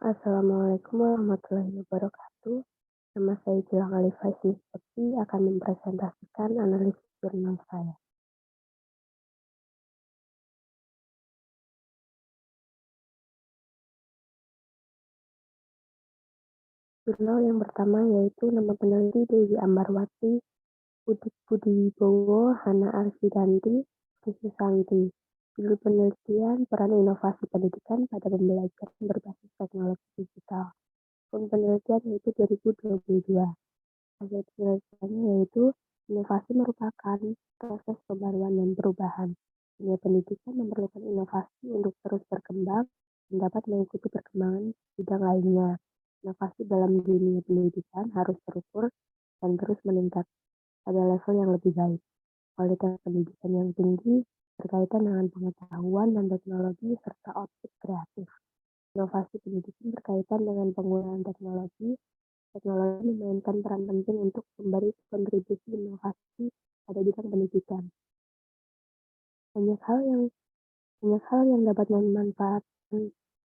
Assalamualaikum warahmatullahi wabarakatuh. Nama saya Gilang Alifah Ismi akan mempresentasikan analisis jurnal saya. Jurnal yang pertama yaitu nama peneliti Dewi Ambarwati, Udik Budiwibowo, Hana Arsidanti, Susanti. Judul penelitian peran inovasi pendidikan pada pembelajaran berbasis teknologi digital. Tahun penelitian yaitu 2022. Hasil penelitiannya yaitu inovasi merupakan proses pembaruan dan perubahan. Dunia pendidikan memerlukan inovasi untuk terus berkembang dan dapat mengikuti perkembangan bidang lainnya. Inovasi dalam dunia pendidikan harus terukur dan terus meningkat pada level yang lebih baik. Kualitas pendidikan yang tinggi berkaitan dengan pengetahuan dan teknologi serta output kreatif. Inovasi pendidikan berkaitan dengan penggunaan teknologi. Teknologi memainkan peran penting untuk memberi kontribusi inovasi pada bidang pendidikan. Banyak hal yang dapat memanfaatkan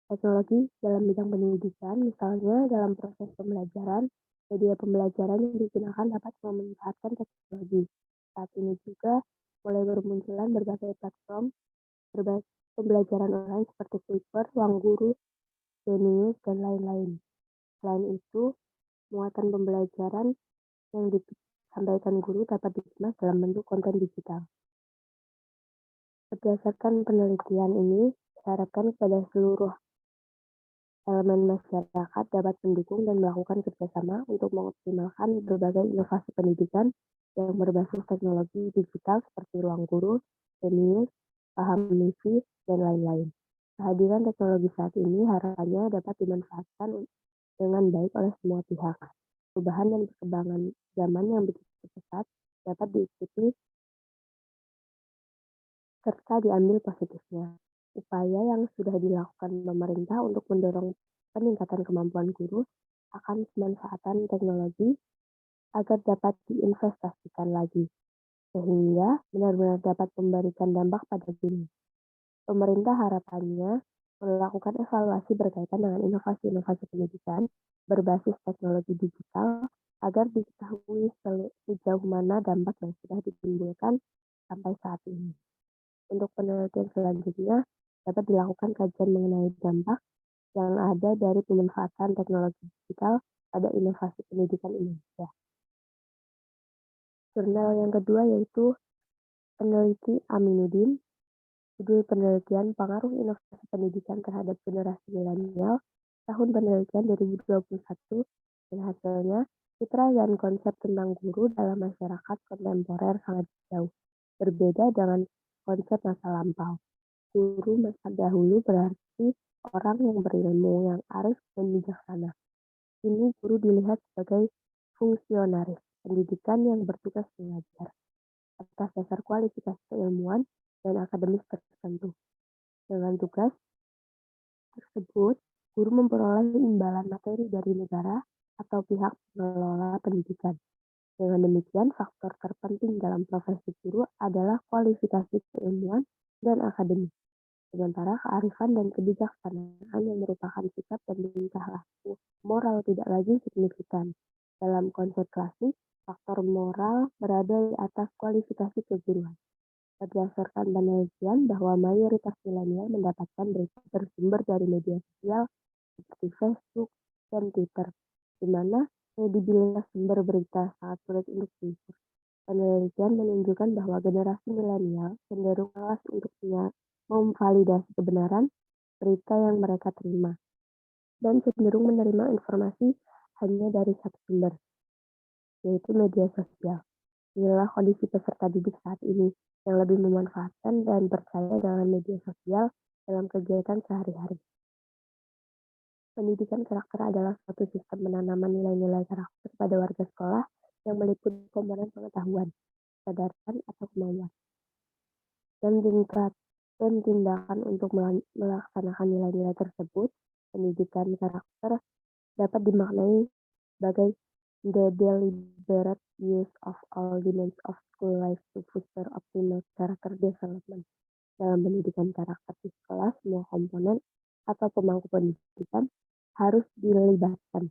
teknologi dalam bidang pendidikan, misalnya dalam proses pembelajaran, media pembelajaran yang digunakan dapat memanfaatkan teknologi. Saat ini juga mulai bermunculan berbagai platform pembelajaran online seperti Flipper, Ruang Guru, Genius, dan lain-lain. Selain itu, muatan pembelajaran yang disampaikan guru dapat dikemas dalam bentuk konten digital. Berdasarkan penelitian ini, diharapkan kepada seluruh elemen masyarakat dapat mendukung dan melakukan kerjasama untuk mengoptimalkan berbagai inovasi pendidikan yang berbasis teknologi digital seperti Ruang Guru, Genius, Paham Misi, dan lain-lain. Kehadiran teknologi saat ini harapannya dapat dimanfaatkan dengan baik oleh semua pihak. Perubahan dan perkembangan zaman yang begitu pesat dapat diikuti serta diambil positifnya. Upaya yang sudah dilakukan pemerintah untuk mendorong peningkatan kemampuan guru akan pemanfaatan teknologi agar dapat diinvestasikan lagi, sehingga benar-benar dapat memberikan dampak pada guru. Pemerintah harapannya melakukan evaluasi berkaitan dengan inovasi-inovasi pendidikan berbasis teknologi digital agar diketahui sejauh mana dampak yang sudah ditimbulkan sampai saat ini. Untuk penelitian selanjutnya, dapat dilakukan kajian mengenai dampak yang ada dari pemanfaatan teknologi digital pada inovasi pendidikan Indonesia. Jurnal yang kedua yaitu peneliti Aminuddin, judul penelitian Pengaruh Inovasi Pendidikan Terhadap Generasi Milenial, tahun penelitian 2021, dan hasilnya citra dan konsep tentang guru dalam masyarakat kontemporer sangat jauh, berbeda dengan konsep masa lampau. Guru masa dahulu berarti orang yang berilmu, yang arif dan bijaksana. Ini guru dilihat sebagai fungsionaris pendidikan yang bertugas mengajar atas dasar kualifikasi keilmuan dan akademis tertentu. Dengan tugas tersebut, guru memperoleh imbalan materi dari negara atau pihak pengelola pendidikan. Dengan demikian, faktor terpenting dalam profesi guru adalah kualifikasi keilmuan dan akademis. Sementara kearifan dan kebijaksanaan yang merupakan sikap dan tingkah laku moral tidak lagi signifikan. Dalam konsep klasik, faktor moral berada di atas kualifikasi keguruan. Berdasarkan penelitian bahwa mayoritas milenial mendapatkan berita bersumber dari media sosial seperti Facebook dan Twitter, di mana kredibilitas sumber berita sangat sulit untuk diukur. Penelitian menunjukkan bahwa generasi milenial cenderung malas untuk memvalidasi kebenaran berita yang mereka terima, dan cenderung menerima informasi hanya dari satu sumber, yaitu media sosial. Inilah kondisi peserta didik saat ini, yang lebih memanfaatkan dan percaya dengan media sosial dalam kegiatan sehari-hari. Pendidikan karakter adalah suatu sistem penanaman nilai-nilai karakter pada warga sekolah yang meliputi komponen pengetahuan, kesadaran atau kemauan, dan tindakan untuk melaksanakan nilai-nilai tersebut. Pendidikan karakter dapat dimaknai sebagai the deliberate use of all dimensions of school life to foster optimal character development. Dalam pendidikan karakter di sekolah, semua komponen atau pemangku pendidikan harus dilibatkan,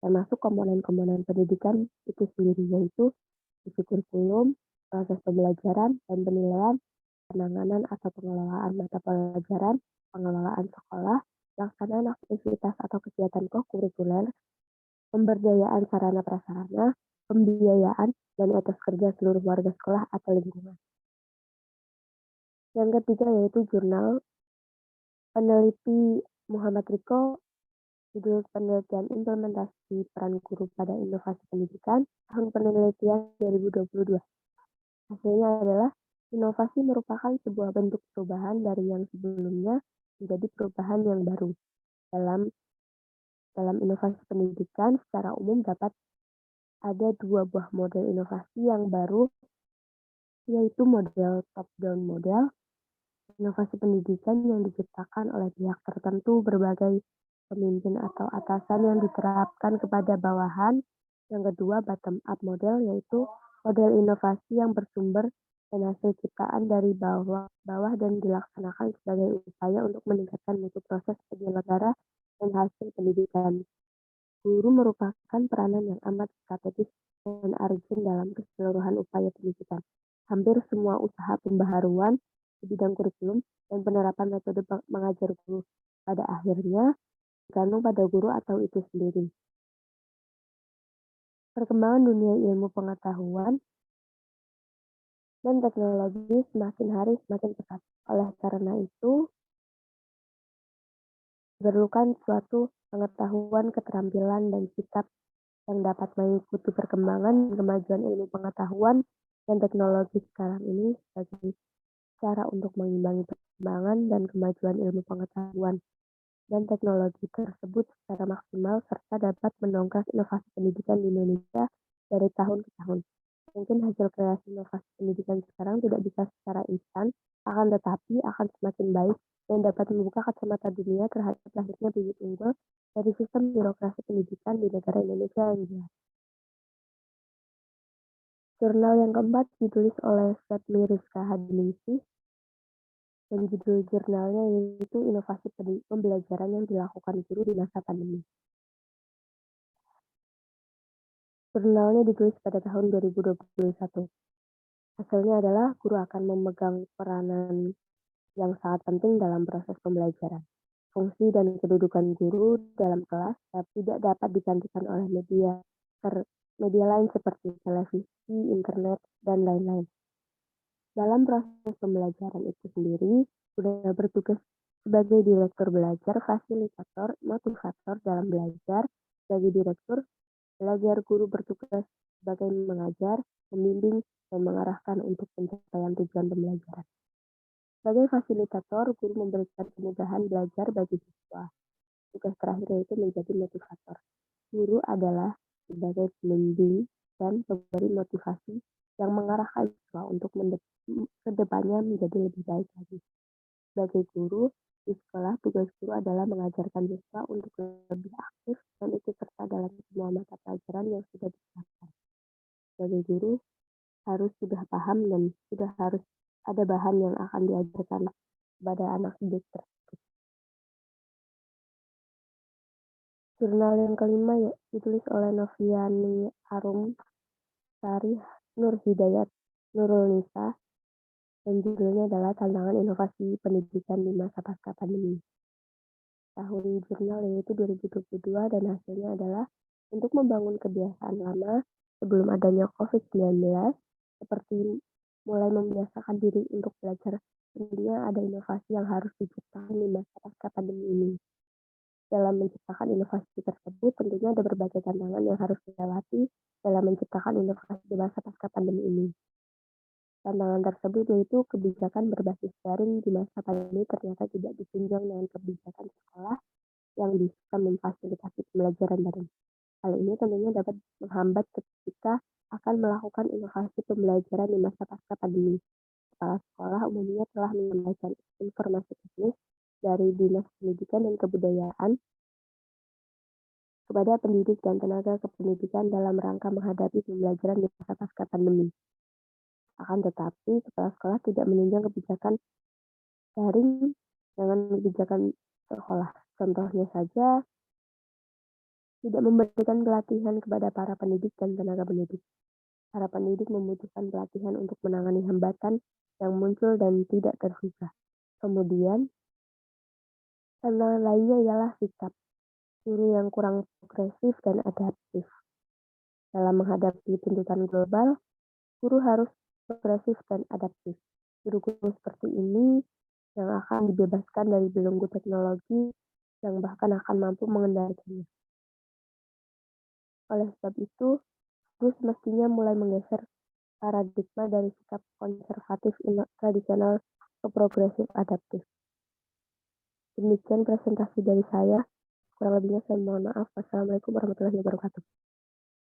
termasuk komponen-komponen pendidikan itu sendiri, yaitu isi kurikulum, proses pembelajaran dan penilaian, penanganan atau pengelolaan mata pelajaran, pengelolaan sekolah, pelaksanaan aktivitas atau kegiatan kokurikuler, pemberdayaan sarana prasarana, pembiayaan, dan etos kerja seluruh warga sekolah atau lingkungan. Yang ketiga yaitu jurnal peneliti Muhammad Riko, judul penelitian implementasi peran guru pada inovasi pendidikan, tahun penelitian 2022. Hasilnya adalah inovasi merupakan sebuah bentuk perubahan dari yang sebelumnya menjadi perubahan yang baru. Dalam inovasi pendidikan secara umum dapat ada dua buah model inovasi yang baru, yaitu model top-down model, inovasi pendidikan yang diciptakan oleh pihak tertentu berbagai pemimpin atau atasan yang diterapkan kepada bawahan. Yang kedua, bottom-up model, yaitu model inovasi yang bersumber dan hasil ciptaan dari bawah dan dilaksanakan sebagai upaya untuk meningkatkan mutu proses penyelenggara dan hasil pendidikan. Guru merupakan peranan yang amat strategis dan urgent dalam keseluruhan upaya pendidikan. Hampir semua usaha pembaharuan di bidang kurikulum dan penerapan metode mengajar guru pada akhirnya tergantung pada guru atau itu sendiri. Perkembangan dunia ilmu pengetahuan dan teknologi semakin hari semakin cepat. Oleh karena itu, diperlukan suatu pengetahuan, keterampilan, dan sikap yang dapat mengikuti perkembangan dan kemajuan ilmu pengetahuan dan teknologi sekarang ini sebagai cara untuk mengimbangi perkembangan dan kemajuan ilmu pengetahuan dan teknologi tersebut secara maksimal serta dapat mendongkrak inovasi pendidikan di Indonesia dari tahun ke tahun. Mungkin hasil kreasi inovasi pendidikan sekarang tidak bisa secara instan, akan tetapi akan semakin baik dan dapat membuka kacamata dunia terhadap lahirnya bibit unggul dari sistem birokrasi pendidikan di negara Indonesia yang jelas. Jurnal yang keempat ditulis oleh Setmi Rizka Hadiningsih dan judul jurnalnya yaitu Inovasi Pembelajaran yang Dilakukan Guru di Masa Pandemi. Jurnalnya ditulis pada tahun 2021. Hasilnya adalah guru akan memegang peranan yang sangat penting dalam proses pembelajaran. Fungsi dan kedudukan guru dalam kelas tidak dapat digantikan oleh media lain seperti televisi, internet, dan lain-lain. Dalam proses pembelajaran itu sendiri, sudah bertugas sebagai direktur belajar, fasilitator, motivator dalam belajar. Sebagai direktur belajar, guru bertugas sebagai mengajar, membimbing, dan mengarahkan untuk pencapaian tujuan pembelajaran. Sebagai fasilitator, guru memberikan kemudahan belajar bagi siswa. Tugas terakhir yaitu menjadi motivator. Guru adalah sebagai pembimbing dan pemberi motivasi yang mengarahkan siswa untuk kedepannya menjadi lebih baik lagi. Sebagai guru, di sekolah tugas guru adalah mengajarkan siswa untuk lebih aktif dan ikut serta dalam semua mata pelajaran yang sudah diterapkan. Sebagai guru, harus sudah paham dan sudah harus ada bahan yang akan diajarkan kepada anak didik tersebut. Jurnal yang kelima ditulis oleh Noviani Arum Sari Nur Hidayat Nurul Nisa dan judulnya adalah Tantangan Inovasi Pendidikan di Masa Pasca Pandemi. Tahun jurnal yaitu 2022 dan hasilnya adalah untuk membangun kebiasaan lama sebelum adanya COVID-19 seperti mulai membiasakan diri untuk belajar. Tentunya ada inovasi yang harus diciptakan di masa pasca pandemi ini. Dalam menciptakan inovasi tersebut, tentunya ada berbagai tantangan yang harus dilewati dalam menciptakan inovasi di masa pasca pandemi ini. Tantangan tersebut yaitu kebijakan berbasis daring di masa pandemi ternyata tidak ditunjang dengan kebijakan sekolah yang bisa memfasilitasi pembelajaran daring. Hal ini tentunya dapat menghambat ketika akan melakukan inovasi pembelajaran di masa pasca pandemi. Kepala sekolah umumnya telah menyampaikan informasi teknis dari Dinas Pendidikan dan Kebudayaan kepada pendidik dan tenaga kependidikan dalam rangka menghadapi pembelajaran di masa pasca pandemi. Akan tetapi, kepala sekolah tidak menunjang kebijakan daring dengan kebijakan sekolah. Contohnya saja, Tidak memberikan pelatihan kepada para pendidik dan tenaga pendidik. Para pendidik membutuhkan pelatihan untuk menangani hambatan yang muncul dan tidak terduga. Kemudian, tantangan lainnya ialah sikap guru yang kurang progresif dan adaptif. Dalam menghadapi tuntutan global, guru harus progresif dan adaptif. Guru-guru seperti ini yang akan dibebaskan dari belenggu teknologi yang bahkan akan mampu mengendalikannya. Oleh sebab itu, guru semestinya mulai menggeser paradigma dari sikap konservatif tradisional ke progresif adaptif. Demikian presentasi dari saya. Kurang lebihnya saya mohon maaf. Wassalamualaikum warahmatullahi wabarakatuh.